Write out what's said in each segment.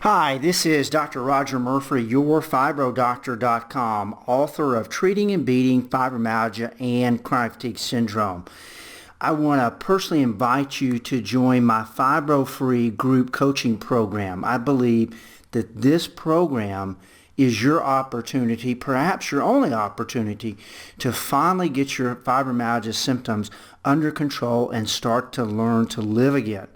Hi, this is Dr. Rodger Murphree, yourfibrodoctor.com, author of Treating and Beating Fibromyalgia and Chronic Fatigue Syndrome. I want to personally invite you to join my Fibro-Free group coaching program. I believe that this program is your opportunity, perhaps your only opportunity, to finally get your fibromyalgia symptoms under control and start to learn to live again.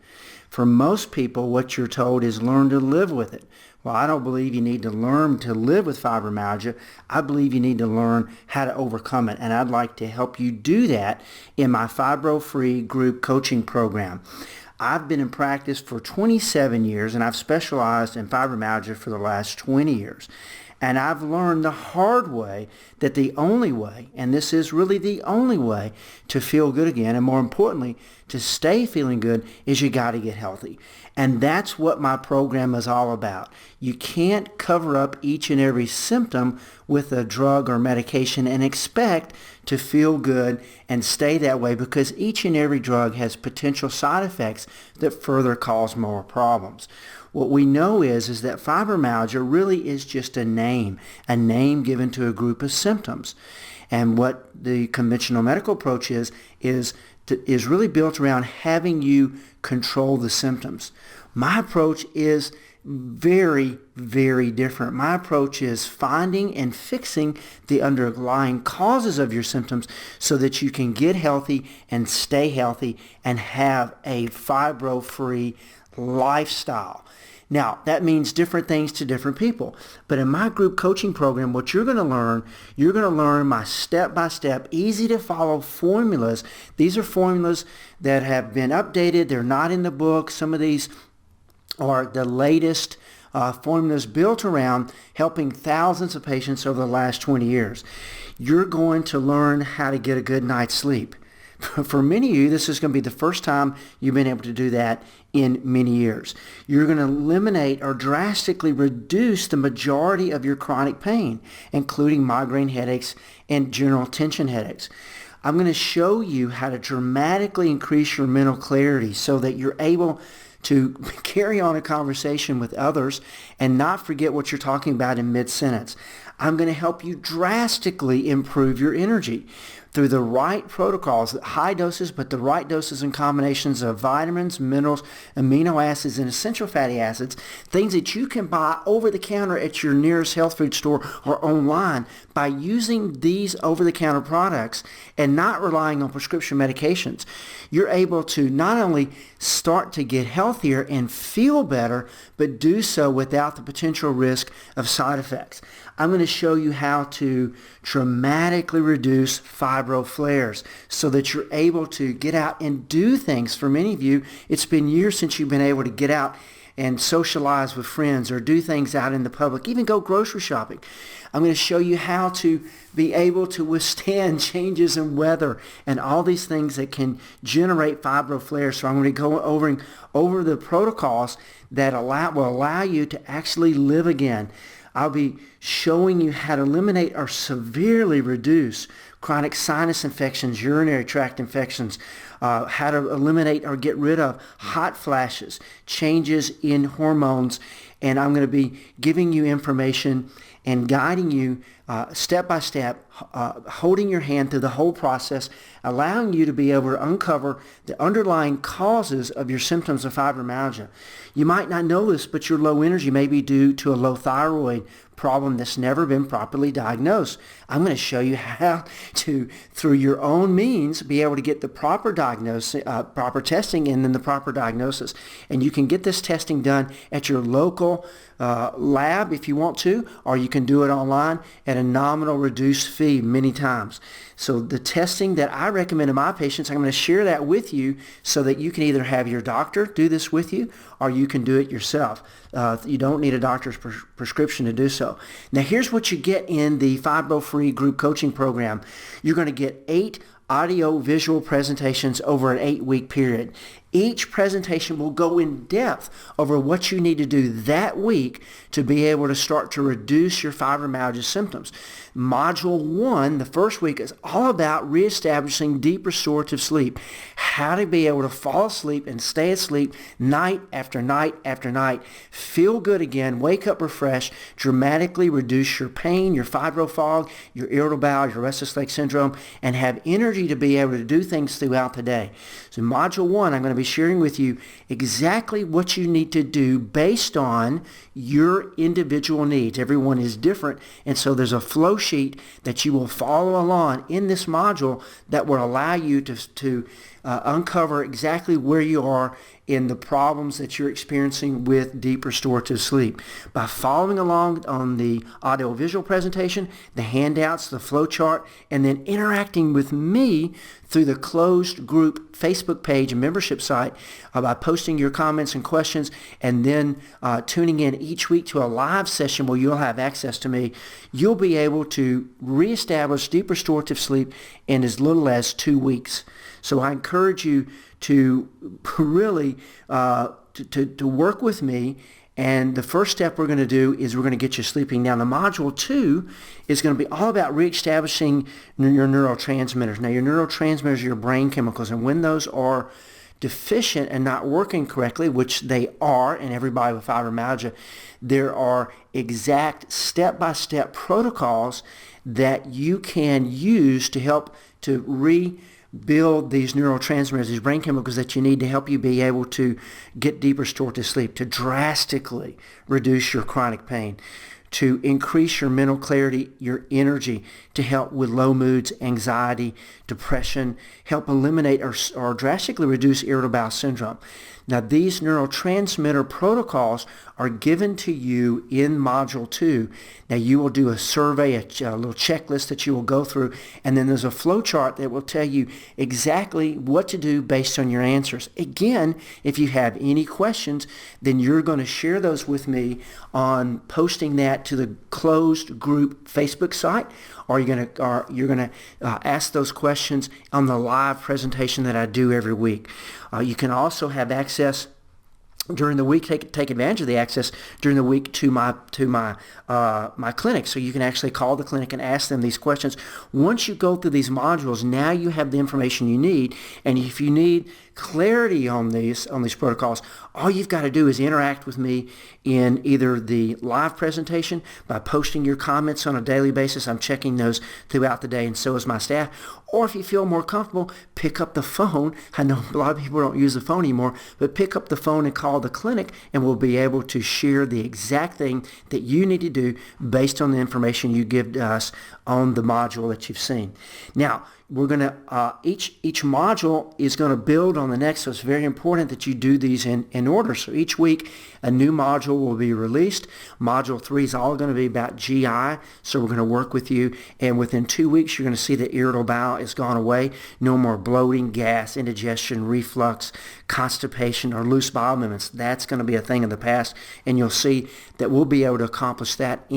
For most people, what you're told is learn to live with it. Well, I don't believe you need to learn to live with fibromyalgia. I believe you need to learn how to overcome it, and I'd like to help you do that in my Fibro-Free group coaching program. I've been in practice for 27 years, and I've specialized in fibromyalgia for the last 20 years. And I've learned the hard way that the only way, and this is really the only way to feel good again, and more importantly, to stay feeling good, is you got to get healthy. And that's what my program is all about. You can't cover up each and every symptom with a drug or medication and expect to feel good and stay that way, because each and every drug has potential side effects that further cause more problems. What we know is that fibromyalgia really is just a name given to a group of symptoms. And what the conventional medical approach is really built around having you control the symptoms. My approach is very, very different. My approach is finding and fixing the underlying causes of your symptoms so that you can get healthy and stay healthy and have a fibro-free lifestyle. Now, that means different things to different people. But in my group coaching program, what you're going to learn my step-by-step, easy-to-follow formulas. These are formulas that have been updated. They're not in the book. Some of these are the latest formulas built around helping thousands of patients over the last 20 years. You're going to learn how to get a good night's sleep. For many of you, this is going to be the first time you've been able to do that in many years. You're going to eliminate or drastically reduce the majority of your chronic pain, including migraine headaches and general tension headaches. I'm going to show you how to dramatically increase your mental clarity so that you're able to carry on a conversation with others and not forget what you're talking about in mid-sentence. I'm going to help you drastically improve your energy through the right protocols, high doses, but the right doses and combinations of vitamins, minerals, amino acids, and essential fatty acids, things that you can buy over the counter at your nearest health food store or online. By using these over-the-counter products and not relying on prescription medications, you're able to not only start to get healthier and feel better, but do so without the potential risk of side effects. I'm going to show you how to dramatically reduce fibro flares so that you're able to get out and do things. For many of you, it's been years since you've been able to get out and socialize with friends or do things out in the public, even go grocery shopping. I'm going to show you how to be able to withstand changes in weather and all these things that can generate fibro flares. So I'm going to go over the protocols that will allow you to actually live again. I'll be showing you how to eliminate or severely reduce chronic sinus infections, urinary tract infections, how to eliminate or get rid of hot flashes, changes in hormones, and I'm going to be giving you information and guiding you step by step, holding your hand through the whole process, allowing you to be able to uncover the underlying causes of your symptoms of fibromyalgia. You might not know this, but your low energy may be due to a low thyroid problem that's never been properly diagnosed. I'm going to show you how to, through your own means, be able to get the proper diagnosis, proper testing, and then the proper diagnosis. And you can get this testing done at your local lab if you want to, or you can do it online at a nominal reduced fee many times. So the testing that I recommend to my patients, I'm going to share that with you so that you can either have your doctor do this with you or you can do it yourself. You don't need a doctor's prescription to do so. Now here's what you get in the Fibro-Free group coaching program. You're going to get 8 audio-visual presentations over an 8-week period. Each presentation will go in depth over what you need to do that week to be able to start to reduce your fibromyalgia symptoms. Module 1, the first week, is all about reestablishing deep restorative sleep, how to be able to fall asleep and stay asleep night after night after night, feel good again, wake up refreshed, dramatically reduce your pain, your fibro fog, your irritable bowel, your restless leg syndrome, and have energy to be able to do things throughout the day. So in Module 1, I'm going to be sharing with you exactly what you need to do based on your individual needs. Everyone is different, and so there's a flow sheet that you will follow along in this module that will allow you to uncover exactly where you are in the problems that you're experiencing with deep restorative sleep. By following along on the audio-visual presentation, the handouts, the flow chart, and then interacting with me through the closed group Facebook page and membership site by posting your comments and questions, and then tuning in each week to a live session where you'll have access to me, you'll be able to reestablish deep restorative sleep in as little as 2 weeks. So I encourage you to really to work with me. And the first step we're going to do is we're going to get you sleeping. Now, the Module 2 is going to be all about reestablishing your neurotransmitters. Now, your neurotransmitters are your brain chemicals, and when those are deficient and not working correctly, which they are in everybody with fibromyalgia, there are exact step-by-step protocols that you can use to help to rebuild these neurotransmitters, these brain chemicals that you need to help you be able to get deep restorative sleep, to drastically reduce your chronic pain, to increase your mental clarity, your energy, to help with low moods, anxiety, depression, help eliminate or drastically reduce irritable bowel syndrome. Now, these neurotransmitter protocols are given to you in Module 2. Now, you will do a survey, a little checklist that you will go through, and then there's a flow chart that will tell you exactly what to do based on your answers. Again, if you have any questions, then you're going to share those with me on posting that to the closed group Facebook site, or you're going to ask those questions on the live presentation that I do every week. You can also have access during the week, take advantage of the access during the week to my clinic. So you can actually call the clinic and ask them these questions. Once you go through these modules, now you have the information you need. And if you need clarity on these protocols, all you've got to do is interact with me in either the live presentation by posting your comments on a daily basis. I'm checking those throughout the day, and so is my staff. Or if you feel more comfortable, pick up the phone. I know a lot of people don't use the phone anymore, but pick up the phone and call the clinic, and we'll be able to share the exact thing that you need to do based on the information you give to us on the module that you've seen. Now, we're going to, each module is going to build on the next, so it's very important that you do these in order. So each week, a new module will be released. Module 3 is all going to be about GI, so we're going to work with you, and within 2 weeks, you're going to see the irritable bowel is gone away. No more bloating, gas, indigestion, reflux, constipation, or loose bowel movements. That's going to be a thing of the past, and you'll see that we'll be able to accomplish that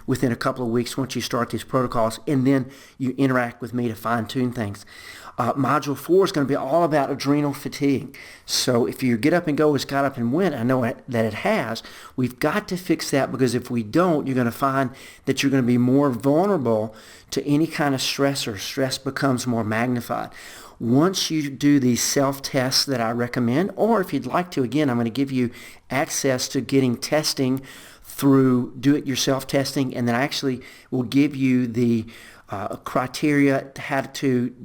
within a couple of weeks once you start these protocols, and then you interact with me to fine-tune things. Module 4 is going to be all about adrenal fatigue. So if your get up and go has got up and went, I know that it has, we've got to fix that, because if we don't, you're going to find that you're going to be more vulnerable to any kind of stressor. Stress becomes more magnified. Once you do these self-tests that I recommend, or if you'd like to, again, I'm going to give you access to getting testing through do-it-yourself testing, and then I actually will give you the criteria how to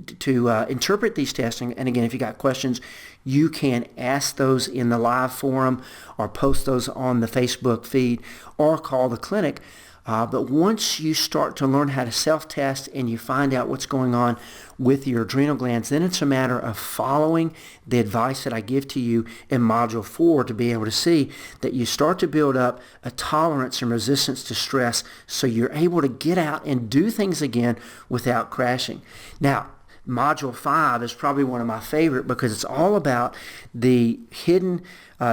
interpret these testing. And again, if you got questions, you can ask those in the live forum or post those on the Facebook feed or call the clinic. But once you start to learn how to self-test and you find out what's going on with your adrenal glands, then it's a matter of following the advice that I give to you in Module 4 to be able to see that you start to build up a tolerance and resistance to stress, so you're able to get out and do things again without crashing. Now, Module 5 is probably one of my favorite because it's all about the hidden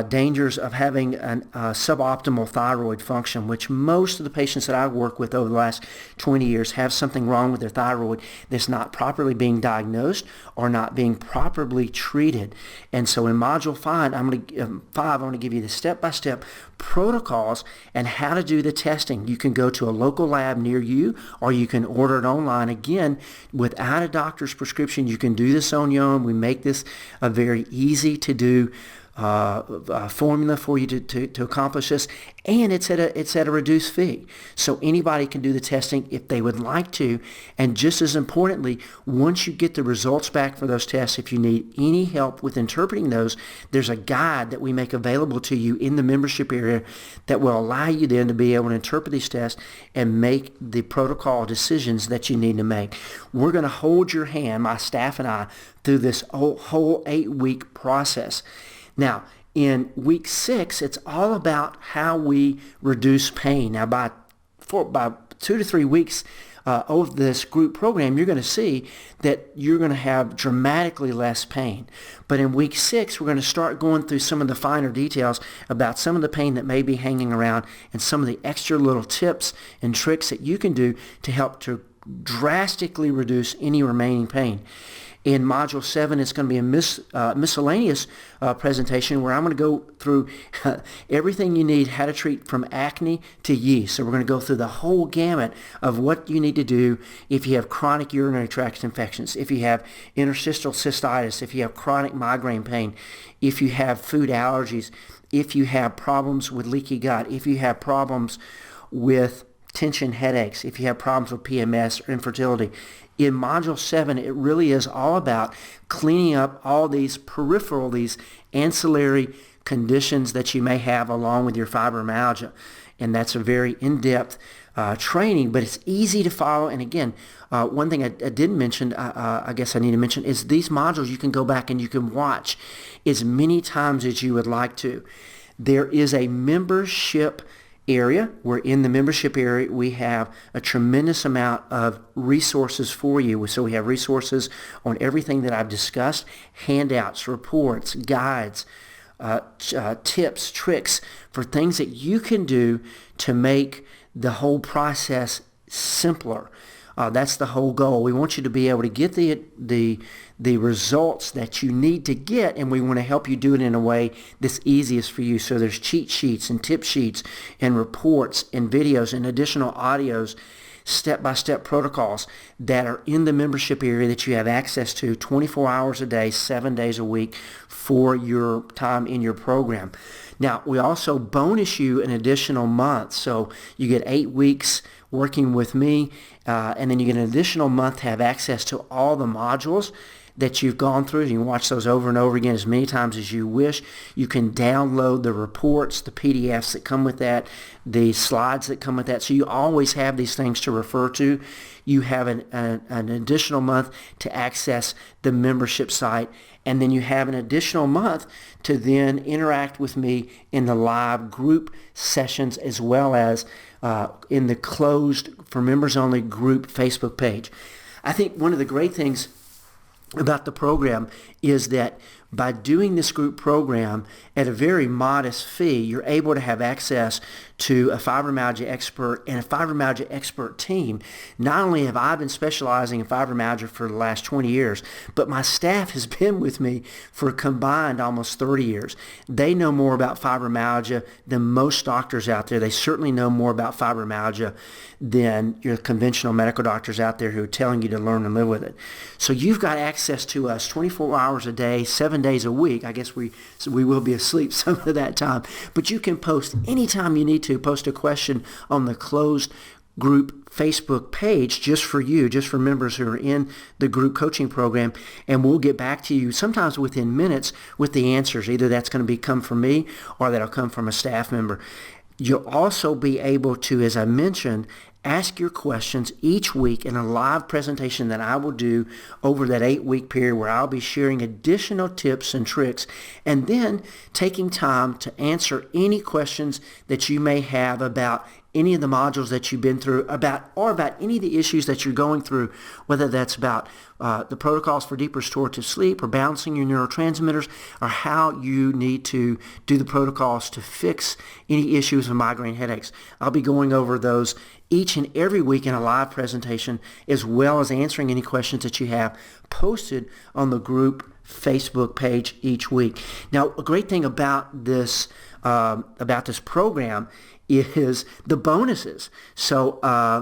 dangers of having a suboptimal thyroid function, which most of the patients that I work with over the last 20 years have something wrong with their thyroid that's not properly being diagnosed or not being properly treated. And so in Module 5, I'm going to give you the step-by-step protocols and how to do the testing. You can go to a local lab near you, or you can order it online. Again, without a doctor's prescription, you can do this on your own. We make this a very easy to do formula for you to accomplish this, and it's at a reduced fee. So anybody can do the testing if they would like to. And just as importantly, once you get the results back for those tests, if you need any help with interpreting those, there's a guide that we make available to you in the membership area that will allow you then to be able to interpret these tests and make the protocol decisions that you need to make. We're going to hold your hand, my staff and I, through this whole 8-week process. Now, in week 6, it's all about how we reduce pain. Now, by 2 to 3 weeks of this group program, you're going to see that you're going to have dramatically less pain. But in week 6, we're going to start going through some of the finer details about some of the pain that may be hanging around and some of the extra little tips and tricks that you can do to help to drastically reduce any remaining pain. In Module 7, it's going to be a miscellaneous presentation where I'm going to go through everything you need, how to treat from acne to yeast. So we're going to go through the whole gamut of what you need to do if you have chronic urinary tract infections, if you have interstitial cystitis, if you have chronic migraine pain, if you have food allergies, if you have problems with leaky gut, if you have problems with tension headaches, if you have problems with PMS or infertility. In Module 7, it really is all about cleaning up all these peripheral, these ancillary conditions that you may have along with your fibromyalgia. And that's a very in-depth training, but it's easy to follow. And again, one thing I didn't mention, I guess I need to mention, is these modules you can go back and you can watch as many times as you would like to. There is a membership area where in the membership area we have a tremendous amount of resources for you. So we have resources on everything that I've discussed, handouts, reports, guides, tips, tricks for things that you can do to make the whole process simpler. That's the whole goal. We want you to be able to get the results that you need to get, and we want to help you do it in a way that's easiest for you. So there's cheat sheets and tip sheets and reports and videos and additional audios, step-by-step protocols that are in the membership area that you have access to 24 hours a day, 7 days a week for your time in your program. Now, we also bonus you an additional month. So you get 8 weeks working with me, and then you get an additional month to have access to all the modules that you've gone through. You can watch those over and over again as many times as you wish. You can download the reports, the PDFs that come with that, the slides that come with that. So you always have these things to refer to. You have an additional month to access the membership site, and then you have an additional month to then interact with me in the live group sessions as well as in the closed for members only group Facebook page. I think one of the great things about the program is that by doing this group program at a very modest fee, you're able to have access to a fibromyalgia expert and a fibromyalgia expert team. Not only have I been specializing in fibromyalgia for the last 20 years, but my staff has been with me for a combined almost 30 years. They know more about fibromyalgia than most doctors out there. They certainly know more about fibromyalgia than your conventional medical doctors out there who are telling you to learn and live with it. So you've got access to us 24 hours a day, 7 days a week. I guess we will be asleep some of that time, but you can post anytime you need to. Post a question on the closed group Facebook page just for you, just for members who are in the group coaching program, and we'll get back to you sometimes within minutes with the answers. Either that's going to come from me or that'll come from a staff member. You'll also be able to, as I mentioned, ask your questions each week in a live presentation that I will do over that 8-week period, where I'll be sharing additional tips and tricks, and then taking time to answer any questions that you may have about any of the modules that you've been through, about any of the issues that you're going through, whether that's about the protocols for deep restorative sleep or balancing your neurotransmitters, or how you need to do the protocols to fix any issues with migraine headaches. I'll be going over those each and every week in a live presentation, as well as answering any questions that you have posted on the group Facebook page each week. Now, a great thing about this program is the bonuses. So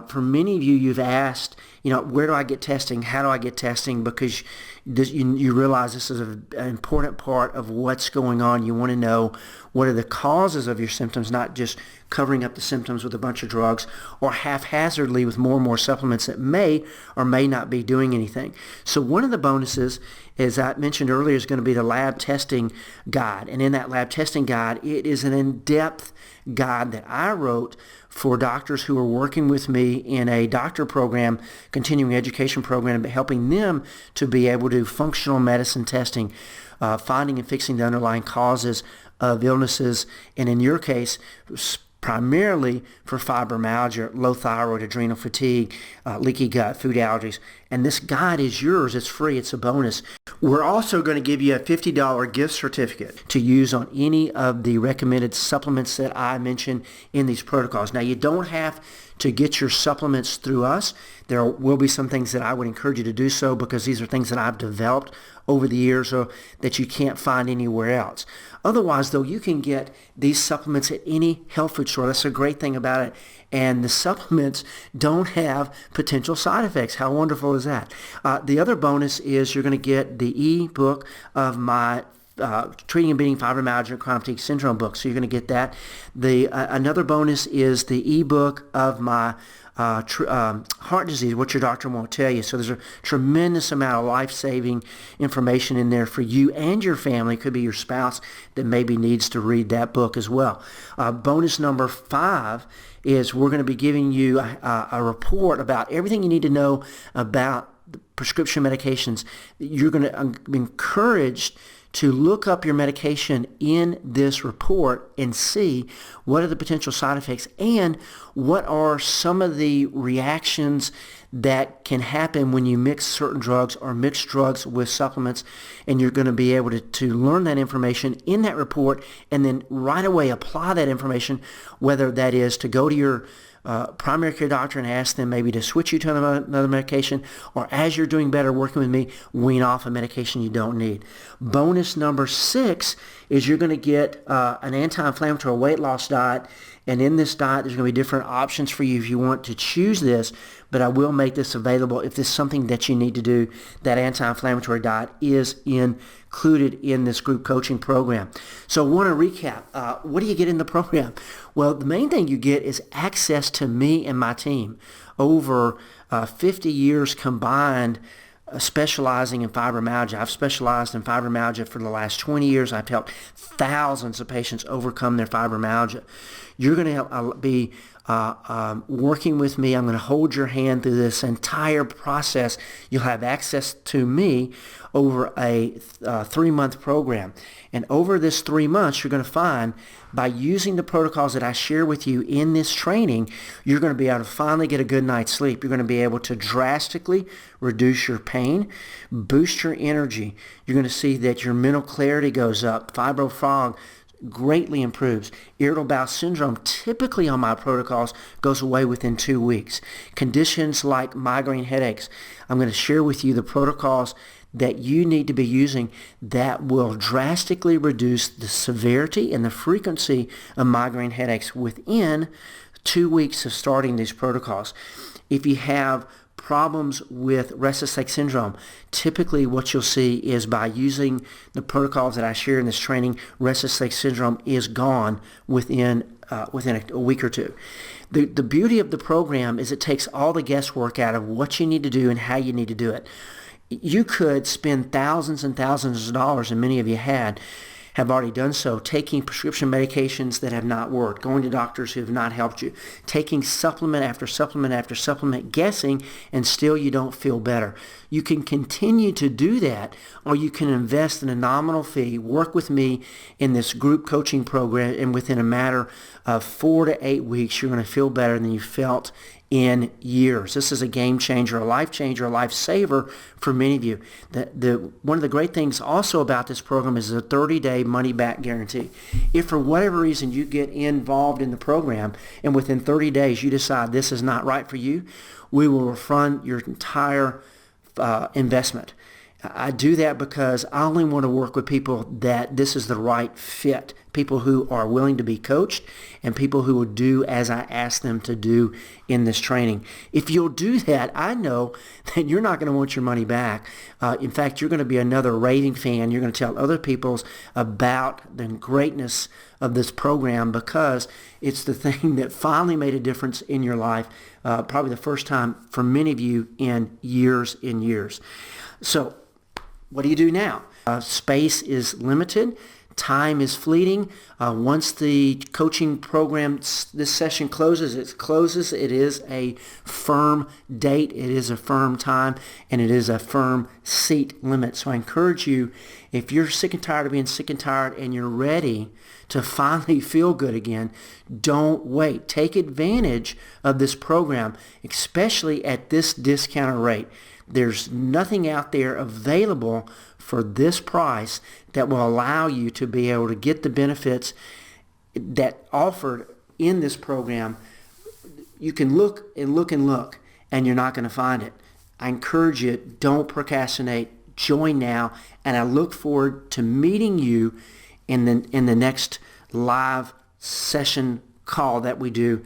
for many of you, you've asked, where do I get testing? How do I get testing? Because you realize this is an important part of what's going on. You want to know what are the causes of your symptoms, not just covering up the symptoms with a bunch of drugs or haphazardly with more and more supplements that may or may not be doing anything. So one of the bonuses, as I mentioned earlier, is going to be the lab testing guide. And in that lab testing guide, it is an in-depth guide that I wrote for doctors who are working with me in a doctor program, continuing education program, helping them to be able to do functional medicine testing, finding and fixing the underlying causes of illnesses, and in your case, primarily for fibromyalgia, low thyroid, adrenal fatigue, leaky gut, food allergies. And this guide is yours. It's free. It's a bonus. We're also going to give you a $50 gift certificate to use on any of the recommended supplements that I mentioned in these protocols. Now, you don't have to get your supplements through us. There will be some things that I would encourage you to do so, because these are things that I've developed over the years that you can't find anywhere else. Otherwise, though, you can get these supplements at any health food store. That's a great thing about it. And the supplements don't have potential side effects. How wonderful is that? The other bonus is you're going to get the e-book of my Treating and Beating Fibromyalgia and Chronic Fatigue Syndrome book. So you're going to get that. Another bonus is the e-book of my heart disease, What Your Doctor Won't Tell You. So there's a tremendous amount of life-saving information in there for you and your family. It could be your spouse that maybe needs to read that book as well. Bonus number 5 is we're going to be giving you a report about everything you need to know about the prescription medications. You're going to be encouraged to look up your medication in this report and see what are the potential side effects and what are some of the reactions that can happen when you mix certain drugs or mix drugs with supplements. And you're going to be able to learn that information in that report and then right away apply that information, whether that is to go to your primary care doctor and ask them maybe to switch you to another medication, or as you're doing better working with me, wean off a medication you don't need. Bonus number 6 is you're going to get an anti-inflammatory weight loss diet. And in this diet, there's going to be different options for you if you want to choose this, but I will make this available if this is something that you need to do. That anti-inflammatory diet is included in this group coaching program. So I want to recap. What do you get in the program? Well, the main thing you get is access to me and my team. Over 50 years combined, specializing in fibromyalgia. I've specialized in fibromyalgia for the last 20 years. I've helped thousands of patients overcome their fibromyalgia. You're going to be working with me. I'm going to hold your hand through this entire process. You'll have access to me over a 3-month program. And over this 3 months, you're going to find by using the protocols that I share with you in this training, you're going to be able to finally get a good night's sleep. You're going to be able to drastically reduce your pain, boost your energy. You're going to see that your mental clarity goes up. Fibro fog greatly improves. Irritable bowel syndrome, typically on my protocols, goes away within 2 weeks. Conditions like migraine headaches, I'm going to share with you the protocols that you need to be using that will drastically reduce the severity and the frequency of migraine headaches within 2 weeks of starting these protocols. If you have problems with restless leg syndrome, typically what you'll see is by using the protocols that I share in this training, restless leg syndrome is gone within a week or two. The beauty of the program is it takes all the guesswork out of what you need to do and how you need to do it. You could spend thousands and thousands of dollars, and many of you had, have already done so, taking prescription medications that have not worked, going to doctors who have not helped you, taking supplement after supplement after supplement, guessing, and still you don't feel better. You can continue to do that, or you can invest in a nominal fee, work with me in this group coaching program, and within a matter of 4 to 8 weeks, you're going to feel better than you felt in years. This is a game changer, a life changer, a life saver for many of you. One of the great things also about this program is a 30-day money-back guarantee. If for whatever reason you get involved in the program and within 30 days you decide this is not right for you, we will refund your entire investment. I do that because I only want to work with people that this is the right fit, people who are willing to be coached and people who will do as I ask them to do in this training. If you'll do that, I know that you're not going to want your money back. In fact, you're going to be another raving fan. You're going to tell other people about the greatness of this program because it's the thing that finally made a difference in your life, probably the first time for many of you in years and years. So what do you do now? Space is limited. Time is fleeting. Once the coaching program, this session closes, it closes. It is a firm date. It is a firm time. And it is a firm seat limit. So I encourage you, if you're sick and tired of being sick and tired and you're ready to finally feel good again, don't wait. Take advantage of this program, especially at this discounted rate. There's nothing out there available for this price that will allow you to be able to get the benefits that offered in this program. You can look and look and look, and you're not going to find it. I encourage you, don't procrastinate. Join now, and I look forward to meeting you in the next live session call that we do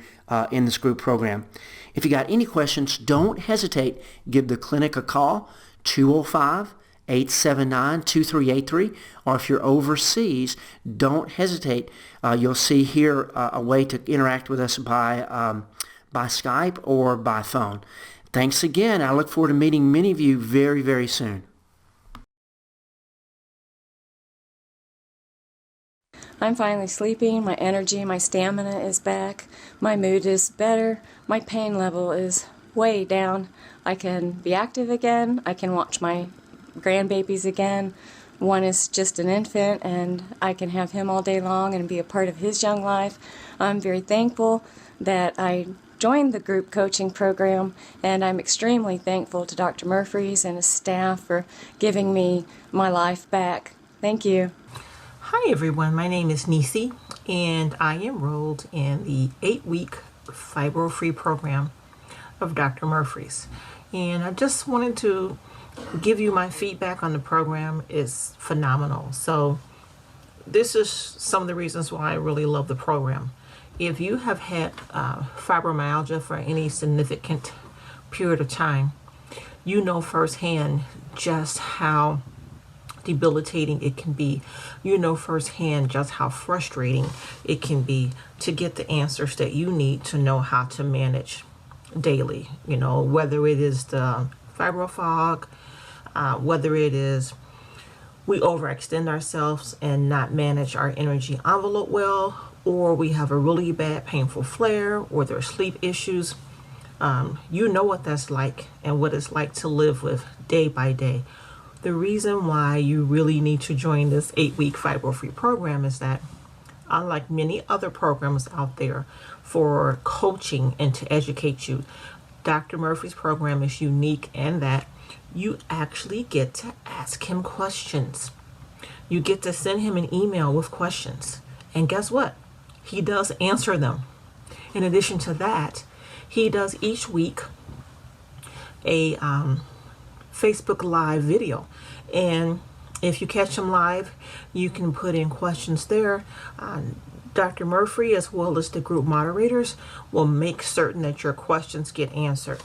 in this group program. If you got any questions, don't hesitate. Give the clinic a call, 205-879-2383. Or if you're overseas, don't hesitate. You'll see here a way to interact with us by Skype or by phone. Thanks again. I look forward to meeting many of you very, very soon. I'm finally sleeping, my energy, my stamina is back, my mood is better, my pain level is way down. I can be active again, I can watch my grandbabies again. One is just an infant and I can have him all day long and be a part of his young life. I'm very thankful that I joined the group coaching program, and I'm extremely thankful to Dr. Murphree's and his staff for giving me my life back. Thank you. Hi everyone, my name is Nisi and I enrolled in the 8-week fibro-free program of Dr. Murphree's. And I just wanted to give you my feedback on the program. Is phenomenal. So this is some of the reasons why I really love the program. If you have had fibromyalgia for any significant period of time, you know firsthand just how debilitating it can be. You know firsthand just how frustrating it can be to get the answers that you need to know how to manage daily. You know, whether it is the fibro fog, whether it is we overextend ourselves and not manage our energy envelope well, or we have a really bad painful flare, or there are sleep issues. You know what that's like and what it's like to live with day by day. The reason why you really need to join this 8-week fibro-free program is that, unlike many other programs out there for coaching and to educate you, Dr. Murphy's program is unique in that you actually get to ask him questions. You get to send him an email with questions. And guess what? He does answer them. In addition to that, he does each week a Facebook Live video. And if you catch him live, you can put in questions there. Dr. Murphree, as well as the group moderators, will make certain that your questions get answered.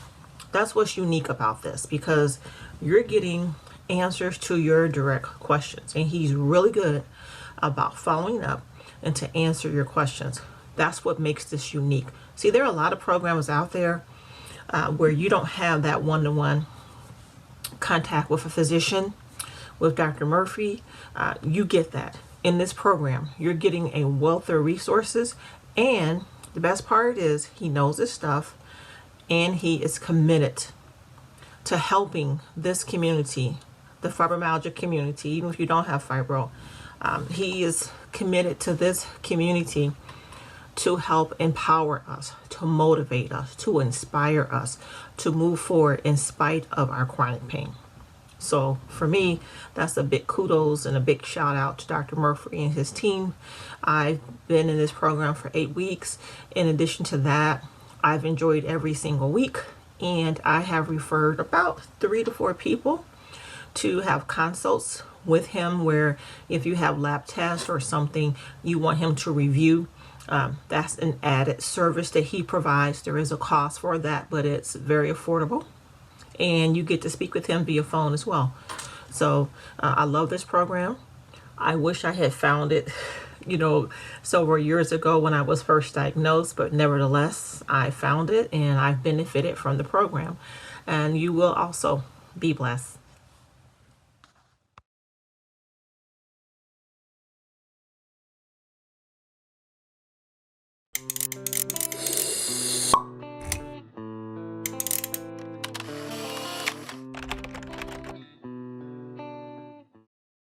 That's what's unique about this, because you're getting answers to your direct questions. And he's really good about following up and to answer your questions. That's what makes this unique. See, there are a lot of programs out there where you don't have that one-to-one contact with a physician. With Dr. Murphree, you get that. in this program, you're getting a wealth of resources, and the best part is he knows his stuff and he is committed to helping this community, the fibromyalgia community. Even if you don't have fibro, he is committed to this community to help empower us, to motivate us, to inspire us to move forward in spite of our chronic pain. So for me, that's a big kudos and a big shout out to Dr. Murphree and his team. I've been in this program for 8 weeks. In addition to that, I've enjoyed every single week, and I have referred about 3 to 4 people to have consults with him, where if you have lab tests or something you want him to review, that's an added service that he provides. There is a cost for that, but it's very affordable, and you get to speak with him via phone as well. So I love this program. I wish I had found it, several years ago when I was first diagnosed, but nevertheless, I found it and I've benefited from the program. And you will also be blessed.